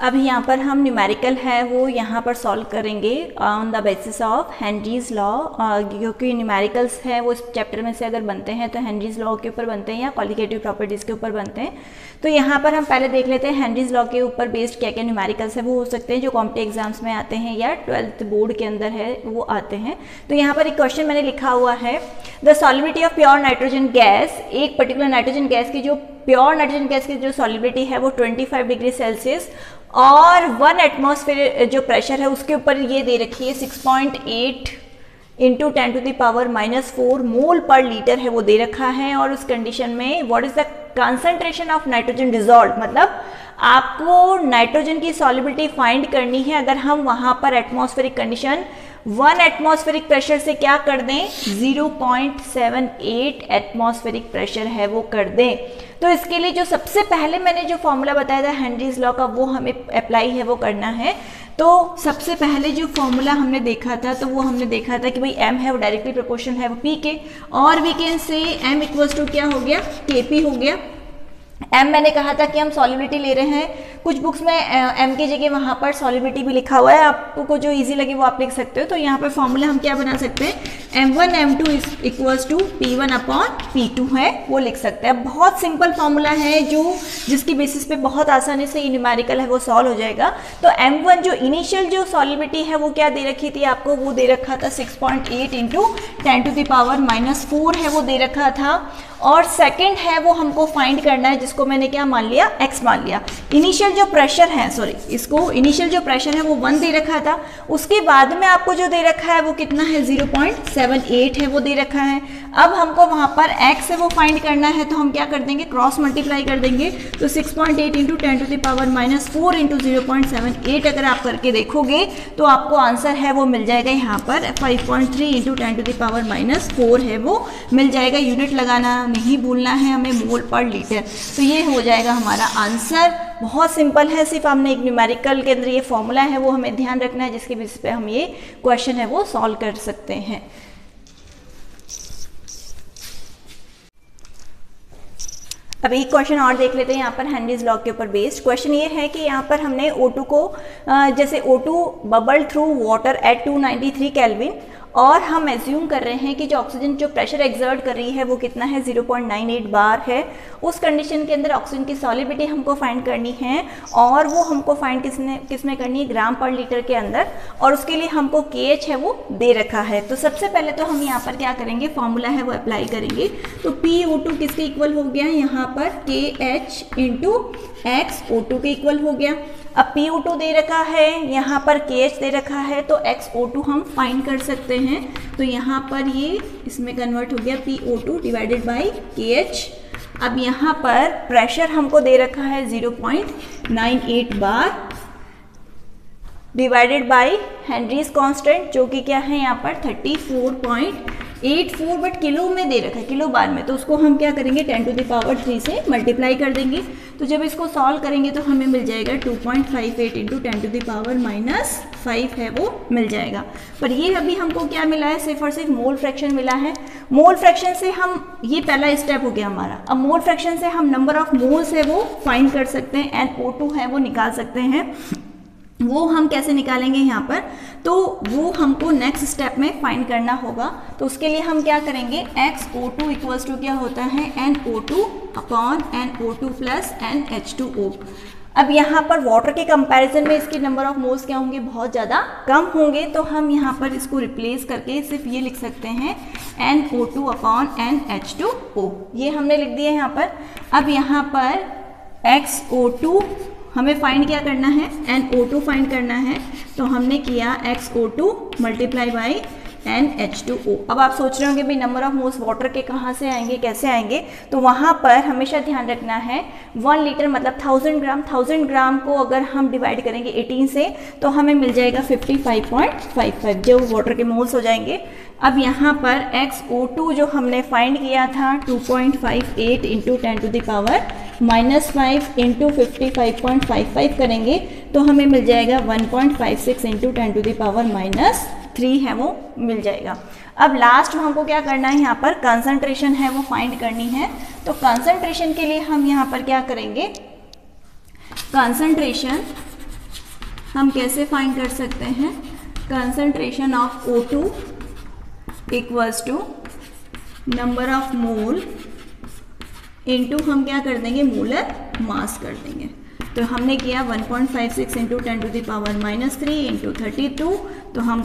अब यहाँ पर हम न्यूमेरिकल है वो यहाँ पर सॉल्व करेंगे on the basis of Henry's law, क्योंकि न्यूमेरिकल्स है वो इस चैप्टर में से अगर बनते हैं तो हेनरीज लॉ के ऊपर बनते हैं या कॉलिगेटिव प्रॉपर्टीज़ के ऊपर बनते हैं। तो यहाँ पर हम पहले देख लेते हैं हेनरीज लॉ के ऊपर बेस्ड क्या क्या न्यूमेरिकल्स है वो हो सकते हैं जो कॉम्पिटिटिव एग्जाम्स में आते हैं या 12th बोर्ड के अंदर है वो आते हैं। तो यहाँ पर एक क्वेश्चन मैंने लिखा हुआ है, the solubility of pure nitrogen gas, एक पर्टिकुलर नाइट्रोजन गैस की जो प्योर नाइट्रोजन गैस की जो सॉल्युबिलिटी है वो 25 डिग्री सेल्सियस और 1 एटमॉस्फेयर जो प्रेशर है उसके ऊपर ये दे रखी है 6.8 इंटू 10⁻⁻⁴ मोल पर लीटर है वो दे रखा है। और उस कंडीशन में what is the concentration of nitrogen dissolve, मतलब आपको नाइट्रोजन की सॉल्युबिलिटी फाइंड करनी है अगर हम वहां पर एटमॉस्फेरिक कंडीशन 1 एटमॉस्फेरिक प्रेशर से क्या कर दें 0.78 एटमॉस्फेरिक प्रेशर है वो कर दें। तो इसके लिए जो सबसे पहले मैंने जो फॉर्मूला बताया था हेनरीज लॉ का वो हमें अप्लाई है वो करना है। तो सबसे पहले जो फॉर्मूला हमने देखा था तो वो हमने देखा था कि भाई m है वो डायरेक्टली प्रोपोर्शनल है वो p के, और we can say m equals to क्या हो गया kp हो गया। m मैंने कहा था कि हम सॉल्युबिलिटी ले रहे हैं, कुछ बुक्स में m की जगह वहाँ पर सॉल्युबिलिटी भी लिखा हुआ है, आपको जो इजी लगे वो आप लिख सकते हो। तो यहाँ पर फॉर्मूला हम क्या बना सकते हैं, m1 m2 equals to p1 upon p2 है वो लिख सकते हैं। बहुत सिंपल फॉर्मूला है जो जिसकी बेसिस पे बहुत आसानी से ये न्यूमेरिकल है वो सॉल्व हो जाएगा। तो m1 जो इनिशियल जो सॉल्युबिलिटी है वो क्या दे रखी थी आपको, वो दे रखा था 6.8 इंटू 10⁻⁻⁴ है वो दे रखा था। और सेकंड है वो हमको फाइंड करना है जिसको मैंने क्या मान लिया x मान लिया। इनिशियल जो प्रेशर है इसको इनिशियल जो प्रेशर है वो 1 दे रखा था, उसके बाद में आपको जो दे रखा है वो कितना है 0.78 है वो दे रखा है। अब हमको वहाँ पर x है वो फाइंड करना है तो हम क्या कर देंगे क्रॉस मल्टीप्लाई कर देंगे। तो 6.8 इंटू 10⁻⁻⁴ इंटू 0.78 अगर आप करके देखोगे तो आपको आंसर है वो मिल जाएगा यहाँ पर 5.3 इंटू 10⁻⁻⁴ है वो मिल जाएगा। यूनिट लगाना नहीं भूलना है हमें, मोल पर लीटर। तो ये हो जाएगा हमारा आंसर। बहुत सिंपल है, सिर्फ हमने एक न्यूमेरिकल के अंदर ये फॉर्मूला है वो हमें ध्यान रखना है जिसके बेसिस पे हम ये क्वेश्चन है वो सॉल्व कर सकते हैं। अब एक क्वेश्चन और देख लेते हैं यहाँ पर हेनरीज लॉ के ऊपर बेस्ड। क्वेश्चन ये है कि यहाँ पर हमने O2 को जैसे O2 bubble through water at 293 kelvin, और हम एज्यूम कर रहे हैं कि जो ऑक्सीजन जो प्रेशर एक्सर्ट कर रही है वो कितना है 0.98 बार है। उस कंडीशन के अंदर ऑक्सीजन की सॉल्युबिलिटी हमको फाइंड करनी है और वो हमको फाइंड किसमें करनी है ग्राम पर लीटर के अंदर, और उसके लिए हमको KH है वो दे रखा है। तो सबसे पहले तो हम यहाँ पर क्या करेंगे फॉर्मूला है वो अप्लाई करेंगे। तो PO2 किसके इक्वल हो गया यहाँ पर KH इंटू XO2 के इक्वल हो गया। अब PO2 दे रखा है, यहाँ पर KH दे रखा है, तो XO2 हम फाइंड कर सकते हैं। तो यहाँ पर ये इसमें कन्वर्ट हो गया PO2 डिवाइडेड बाई KH। अब यहाँ पर प्रेशर हमको दे रखा है 0.98 बार डिवाइडेड बाई हेनरीज कांस्टेंट जो कि क्या है यहाँ पर 34.84, बट किलो में दे रखा है, किलो बार में। तो उसको हम क्या करेंगे 10⁻³ से मल्टीप्लाई कर देंगे। तो जब इसको सॉल्व करेंगे तो हमें मिल जाएगा 2.58 इंटू 10⁻⁻5 है वो मिल जाएगा। पर ये अभी हमको क्या मिला है, सिर्फ और सिर्फ मोल फ्रैक्शन मिला है। मोल फ्रैक्शन से हम, ये पहला स्टेप हो गया हमारा। अब मोल फ्रैक्शन से हम नंबर ऑफ मोल्स है वो फाइंड कर सकते हैं, NO2 है वो निकाल सकते हैं। वो हम कैसे निकालेंगे यहाँ पर, तो वो हमको नेक्स्ट स्टेप में फाइंड करना होगा। तो उसके लिए हम क्या करेंगे XO2 इक्वल्स टू क्या होता है NO2 upon NO2 plus NH2O। अब यहाँ पर वाटर के कंपैरिजन में इसके नंबर ऑफ मोल्स क्या होंगे, बहुत ज़्यादा कम होंगे। तो हम यहाँ पर इसको रिप्लेस करके सिर्फ ये लिख सकते हैं NO2 अपॉन NH2O, ये हमने लिख दिया यहाँ पर। अब यहाँ पर XO2 हमें फाइंड क्या करना है, NO2 फाइंड करना है। तो हमने किया XO2 मल्टीप्लाई बाई NH2O। अब आप सोच रहे होंगे भाई नंबर ऑफ मोल्स वाटर के कहाँ से आएंगे, कैसे आएंगे, तो वहाँ पर हमेशा ध्यान रखना है 1 लीटर मतलब 1000 ग्राम। 1000 ग्राम को अगर हम डिवाइड करेंगे 18 से तो हमें मिल जाएगा 55.55 जो वाटर के मोल्स हो जाएंगे। अब यहाँ पर XO2 जो हमने फाइंड किया था 2.58 इंटू 10⁻⁻5 इंटू 55.55 करेंगे तो हमें मिल जाएगा 1.56 इंटू 10⁻³ है वो मिल जाएगा। अब लास्ट हमको क्या करना है, यहाँ पर कंसंट्रेशन है वो फाइंड करनी है। तो कंसंट्रेशन के लिए हम यहाँ पर क्या करेंगे, कंसंट्रेशन हम कैसे फाइंड कर सकते हैं, concentration of O2 equals to number of mole into हम क्या कर देंगे, मोलर मास कर देंगे। तो हमने किया 1.56 × 10⁻³ इंटू 32, तो हम